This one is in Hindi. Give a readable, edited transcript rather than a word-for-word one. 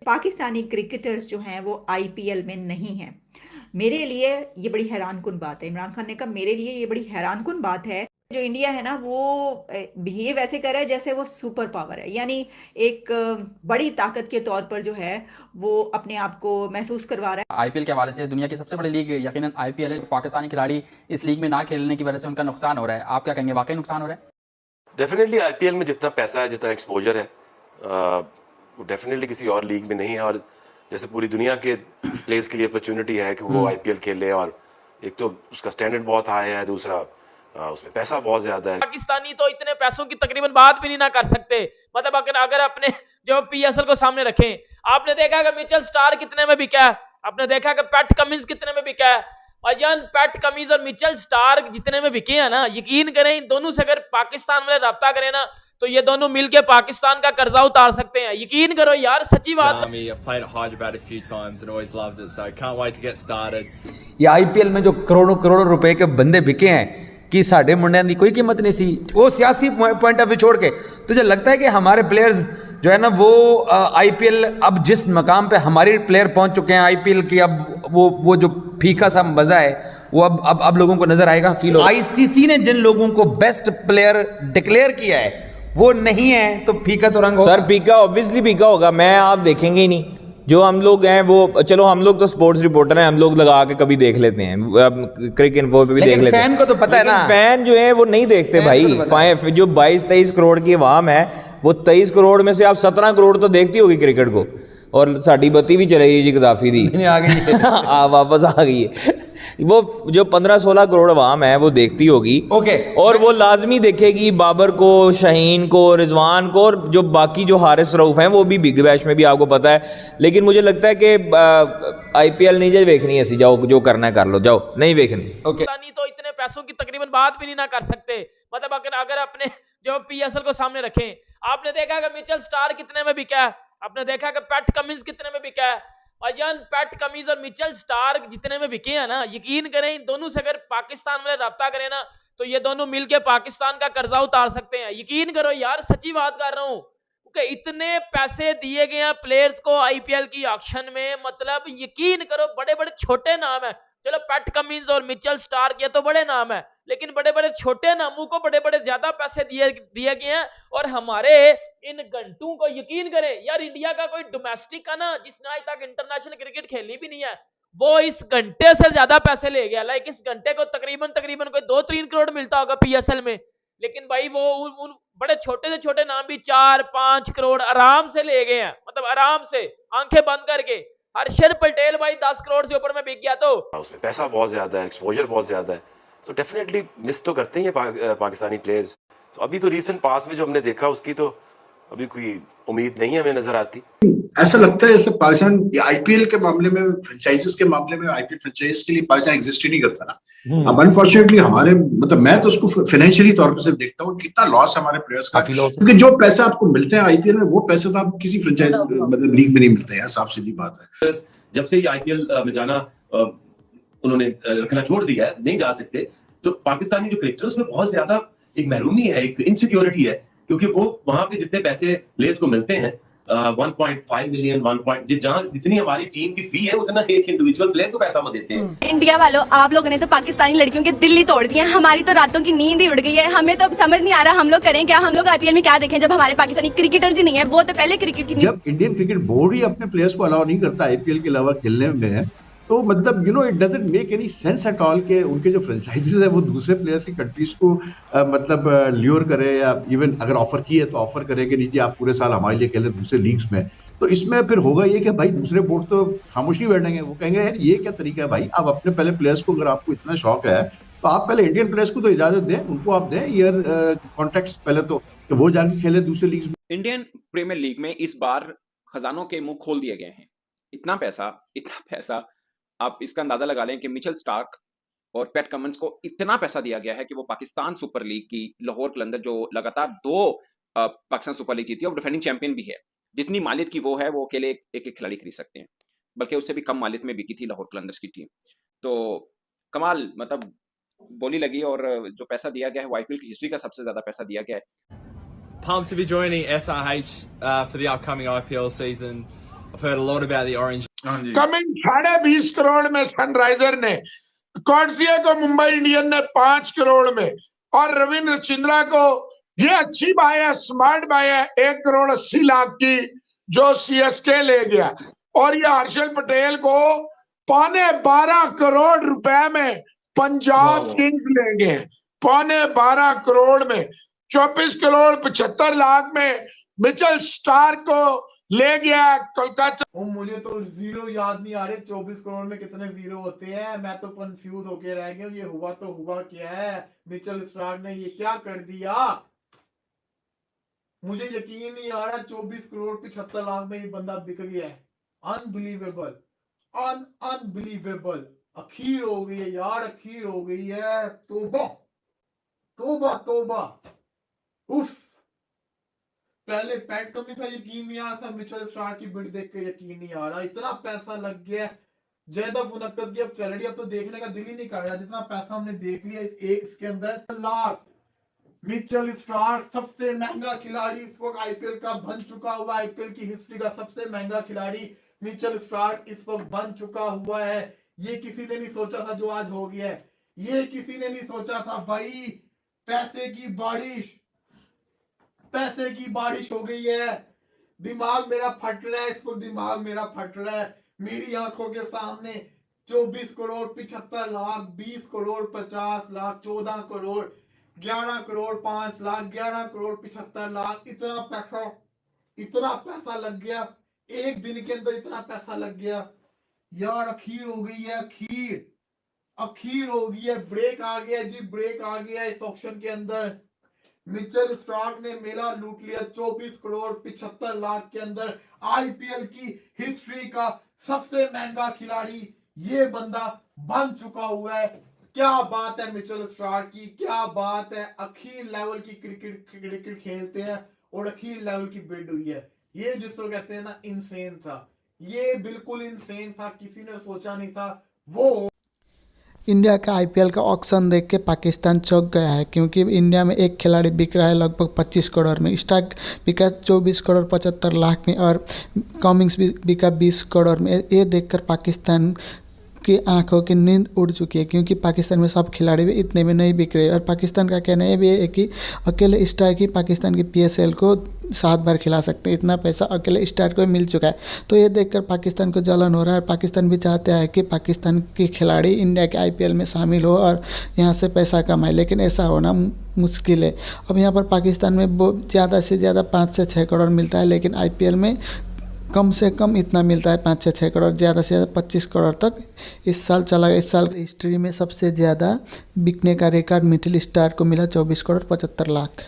पाकिस्तानी क्रिकेटर्स जो हैं वो आईपीएल में नहीं हैं। मेरे लिए ये बड़ी हैरानकुन बात है। इमरान खान ने कहा मेरे लिए ये बड़ी हैरानकुन बात है। जो इंडिया है ना वो बिहेव ऐसे कर रहा है जैसे वो सुपर पावर है, यानी एक बड़ी ताकत के तौर पर जो है वो अपने आप को महसूस करवा रहा है। आईपीएल के हवाले से दुनिया की सबसे बड़ी लीग यकीनन आईपीएल है। पाकिस्तानी खिलाड़ी इस लीग में ना खेलने की वजह से उनका नुकसान हो रहा है। आप क्या कहेंगे, वाकई नुकसान हो रहा है? डेफिनेटली आईपीएल में जितना पैसा है, जितना एक्सपोजर है, वो डेफिनेटली किसी और लीग में नहीं है। और जैसे पूरी दुनिया के प्लेयर्स के लिए अपॉर्चुनिटी है कि वो आईपीएल खेले, और एक तो उसका स्टैंडर्ड बहुत हाई है, दूसरा उसमें पैसा बहुत ज्यादा है। पाकिस्तानी तो इतने पैसों की तकरीबन बात भी नहीं ना कर सकते। मतलब अगर अपने जो पीएसएल को सामने रखें, आपने देखा कि मिचेल स्टार कितने में बिका है, आपने देखा कि पैट कमिंस कितने में बिका है। भाईजान पैट कमिंस और मिचेल स्टार जितने में बिके हैं ना, यकीन करें इन दोनों से अगर पाकिस्तान वाले रब्ता करें ना तो ये दोनों मिलके पाकिस्तान का कर्जा उतार सकते हैं। यकीन करो यार, सच्ची बात है। I've played at Hyderabad a few times and always loved it, so can't wait to get started. ये आईपीएल में जो करोड़ों करोड़ों रुपए के बंदे बिके हैं कि साढ़े मुंडिया की कोई कीमत नहीं सी। वो सियासी पॉइंट ऑफ व्यू छोड़ के तुझे लगता है कि हमारे प्लेयर्स जो है ना वो आईपीएल अब जिस मकाम पे हमारे प्लेयर पहुंच चुके हैं आईपीएल की, अब वो जो फीका सा मजा है वो अब लोगों को नजर आएगा, फील हो। आईसीसी ने जिन लोगों को बेस्ट प्लेयर डिक्लेयर किया है वो नहीं है तो फीका तो रंग होगा। सर फीका ऑब्वियसली फीका होगा, मैं आप देखेंगे ही नहीं। जो हम लोग हैं वो, चलो हम लोग तो स्पोर्ट्स रिपोर्टर हैं, हम लोग लगा के कभी देख लेते हैं, क्रिकेट इन्फो पे भी देख लेते हैं। फैन को तो पता है ना, फैन जो है वो नहीं देखते भाई। जो 22-23 करोड़ की आवाम है वो 23 करोड़ में से आप 17 करोड़ तो देखती होगी क्रिकेट को। और साड़ी बत्ती भी चलेगी जी, कजाफी दी आ गई वापस आ गई है। वो जो 15-16 करोड़ आवाम है वो देखती होगी। ओके। और वो लाजमी देखेगी बाबर को, शाहीन को, रिजवान को, और जो बाकी जो हारिस रऊफ हैं वो भी बिग बैश में भी आपको पता है। लेकिन मुझे लगता है कि आईपीएल नहीं जो देखनी है, जाओ जो करना है कर लो, जाओ नहीं देखनी। ओके। तो इतने पैसों की तकरीबन बात भी नहीं ना कर सकते। मतलब अगर अपने जो पीएसएल को सामने रखें, आपने देखा कि मिचेल स्टार कितने में बिका है, आपने देखा कि पैट कमिंस कितने में बिका है। भाईजान पैट कमिंस और मिचेल स्टार जितने में बिके हैं ना, यकीन करें इन दोनों से अगर पाकिस्तान वाले रब्ता करें ना तो ये दोनों मिलके पाकिस्तान का कर्जा उतार सकते हैं। यकीन करो यार, सच्ची बात कर रहा हूं, क्योंकि इतने पैसे दिए गए हैं प्लेयर्स को आईपीएल की ऑक्शन में। मतलब यकीन करो, बड़े बड़े छोटे नाम है, चलो पैट कमिंस और मिचेल स्टार के तो बड़े नाम है, लेकिन बड़े बड़े छोटे नामों को बड़े बड़े ज्यादा पैसे दिए गए हैं। और हमारे इन घंटों को यकीन करें यार, इंडिया का कोई डोमेस्टिक का ना जिसने आज तक इंटरनेशनल क्रिकेट खेली भी नहीं है, वो इस घंटे से ज्यादा पैसे ले गया। लाइक इस घंटे को तकरीबन कोई 2-3 करोड़ मिलता होगा पीएसएल में, लेकिन भाई वो उन बड़े छोटे से छोटे नाम भी 4-5 करोड़ आराम से ले गए हैं। मतलब आराम से आंखें बंद करके। हर्षद पटेल भाई 10 करोड़ से ऊपर में बिक गया, तो उसमें पैसा बहुत ज्यादा है, एक्सपोजर बहुत ज्यादा है, तो डेफिनेटली मिस तो करते ही हैं पाकिस्तानी प्लेयर्स। तो अभी तो रिसेंट पास में जो हमने देखा उसकी तो अभी कोई उम्मीद नहीं हमें नजर आती। ऐसा लगता है जैसे पाकिस्तान आईपीएल के मामले में, फ्रेंचाइजेस के मामले में, आईपीएल फ्रेंचाइज के लिए पाकिस्तान एग्जिस्ट ही नहीं करता ना। अब अनफॉर्चुनेटली हमारे, मतलब मैं तो उसको फाइनेंशियली तौर पर सिर्फ देखता हूँ कितना लॉस है हमारे प्लेयर्स का, क्योंकि जो पैसा आपको मिलते हैं आईपीएल में वो पैसे तो आप किसी फ्रेंचाइज मतलब लीग में नहीं मिलते यार, साफ सीधी बात है। जब से ये आईपीएल में जाना उन्होंने रखना छोड़ दिया है, नहीं जा सकते, तो पाकिस्तानी जो क्रिकेटर उसमें बहुत ज्यादा एक महरूमी है, एक इनसिक्योरिटी है, क्योंकि वो वहां पे जितने पैसे प्लेयर्स को मिलते हैं 1.5 मिलियन, जहां जितनी हमारी टीम की फी है उतना एक इंडिविजुअल प्लेयर को पैसा वो देते हैं। इंडिया वालों, आप लोगों ने तो पाकिस्तानी लड़कियों के दिल ही तोड़ दिए, हमारी तो रातों की नींद ही उड़ गई है। हमें तो अब समझ नहीं आ रहा हम लोग करें क्या, हम लोग आईपीएल में क्या देखें जब हमारे पाकिस्तानी क्रिकेटर्स ही नहीं है। वो तो पहले क्रिकेट की, जब इंडियन क्रिकेट बोर्ड ही अपने प्लेयर्स को अलाउ नहीं करता आईपीएल के अलावा खेलने में, तो मतलब it doesn't make any sense at all के उनके जो फ्रेंचाइजीज है वो दूसरे प्लेयर्स की कंट्रीज को मतलब ल्योर करे, या इवन अगर ऑफर की है तो ऑफर करे कि नहीं जी आप पूरे साल हमारे लिए खेलें दूसरे लीग्स में। तो इसमें फिर होगा ये कि भाई दूसरे बोर्ड तो खामोश नहीं बैठेंगे, वो कहेंगे यार ये क्या तरीका है भाई, आप अपने पहले प्लेयर्स को, अगर आपको इतना शौक है तो आप पहले इंडियन प्लेयर्स को तो इजाजत दें, उनको आप दें ईयर कॉन्ट्रैक्ट्स पहले तो, कि वो जाके खेले दूसरे लीग्स में। इंडियन प्रीमियर लीग में इस बार खजानों के मुंह खोल दिए गए हैं। इतना पैसा आप इसका अंदाजा लगा लें कि मिचेल स्टार्क और पैट कमिंस को इतना पैसा दिया गया है कि वो पाकिस्तान सुपर लीग की लाहौर कलंदर जो लगातार 2 पाकिस्तान सुपर लीग जीती है और डिफेंडिंग चैंपियन भी है, जितनी मालियत की वो है वो अकेले एक खिलाड़ी खरीद सकते हैं, बल्कि उससे भी कम मालियत में बिकी थी लाहौर कलंदर्स की टीम। तो कमाल, मतलब बोली लगी। और जो पैसा दिया गया है आईपीएल की हिस्ट्री का सबसे ज्यादा पैसा दिया गया है। Pumped to be joining SRH for the upcoming IPL season. I've heard a lot about the orange. Coming 20.5 crore में सनराइजर ने, कॉर्सिया को मुंबई इंडियन ने 5 करोड़ में, और रविंद्र चिंद्रा को ये अच्छी बाय है, स्मार्ट बाय है, 1 करोड़ 80 लाख की जो सीएसके ले गया। और ये हर्षल पटेल को 12.25 करोड़ रुपए में पंजाब किंग्स ले गए, 12.25 करोड़ में। 24 करोड़ 75 लाख में मिचेल स्टार्क को ले गया कोलकाता। मुझे तो जीरो याद नहीं आ रहे, 24 करोड़ में कितने जीरो होते हैं, मैं तो कंफ्यूज होके रह गया। ये हुआ तो हुआ क्या है, मिचेल स्टार्क ने ये क्या कर दिया, मुझे यकीन नहीं आ रहा। 24 करोड़ 75 लाख में ये बंदा बिक गया है। Unbelievable, unbelievable. अखीर हो गई है यार, अखीर हो गई है। तोबा तोबा तोबा। उफ, पहले पैट कमी था, यकीन नहीं आ रहा था। मिचेल स्टार्क की बिड देख के यकीन नहीं आ रहा, इतना पैसा लग गया। ज्यादा मुनक्कद की अब चल रही है, अब तो देखने का दिल ही नहीं कर रहा। जितना पैसा हमने देख लिया इस एक इसके अंदर लाख। मिचेल स्टार्क सबसे महंगा खिलाड़ी इस वक्त आईपीएल का बन चुका हुआ, आईपीएल की हिस्ट्री का सबसे महंगा खिलाड़ी मिचेल स्टार्क इस वक्त बन चुका हुआ है। ये किसी ने नहीं सोचा था जो आज हो गया है, ये किसी ने नहीं सोचा था भाई। पैसे की बारिश, पैसे की बारिश हो गई है। दिमाग मेरा फट रहा है, इसको दिमाग मेरा फट रहा है। मेरी आंखों के सामने 24 करोड़ 75 लाख, 20 करोड़ 50 लाख, 14 करोड़, 11 करोड़ 5 लाख, 11 करोड़ 75 लाख, इतना पैसा लग गया एक दिन के अंदर, इतना पैसा लग गया यार। अखीर हो गई है, अखीर हो गई है। ब्रेक आ गया जी, ब्रेक आ गया इस ऑप्शन के अंदर। मिचेल स्टार्क ने मेला लूट लिया 24 करोड़ 75 लाख के अंदर। आईपीएल की हिस्ट्री का सबसे महंगा खिलाड़ी ये बंदा बन चुका हुआ है। क्या बात है मिचेल स्टार्क की, क्या बात है। अखीर लेवल की क्रिकेट खेलते हैं और अखीर लेवल की बिड हुई है। ये जिसको कहते हैं ना, इनसेन था, ये बिल्कुल इनसेन था, किसी ने सोचा नहीं था। वो इंडिया का आईपीएल का ऑक्शन देख के पाकिस्तान चौंक गया है, क्योंकि इंडिया में एक खिलाड़ी बिक रहा है लगभग 25 करोड़ में। स्टार्क बिका 24 करोड़ 75 लाख में और कमिंग्स भी बिका 20 करोड़ में। ये देखकर पाकिस्तान की आंखों की नींद उड़ चुकी है, क्योंकि पाकिस्तान में सब खिलाड़ी भी इतने में नहीं बिक रहे। और पाकिस्तान का कहना ये भी है कि अकेले स्टार्क ही पाकिस्तान की पीएसएल को 7 बार खिला सकते हैं, इतना पैसा अकेले स्टार्क को मिल चुका है। तो ये देखकर पाकिस्तान को जलन हो रहा है। पाकिस्तान भी चाहता है कि पाकिस्तान के खिलाड़ी इंडिया के आईपीएल में शामिल हो और यहाँ से पैसा कमाए, लेकिन ऐसा होना मुश्किल है। अब यहाँ पर पाकिस्तान में ज़्यादा से ज़्यादा 5 से 6 करोड़ मिलता है, लेकिन आईपीएल में कम से कम इतना मिलता है, 5 से 6 करोड़, ज़्यादा से ज़्यादा 25 करोड़ तक इस साल चला गया। इस साल हिस्ट्री में सबसे ज़्यादा बिकने का रिकॉर्ड मिचेल स्टार्क को मिला 24 करोड़ 75 लाख।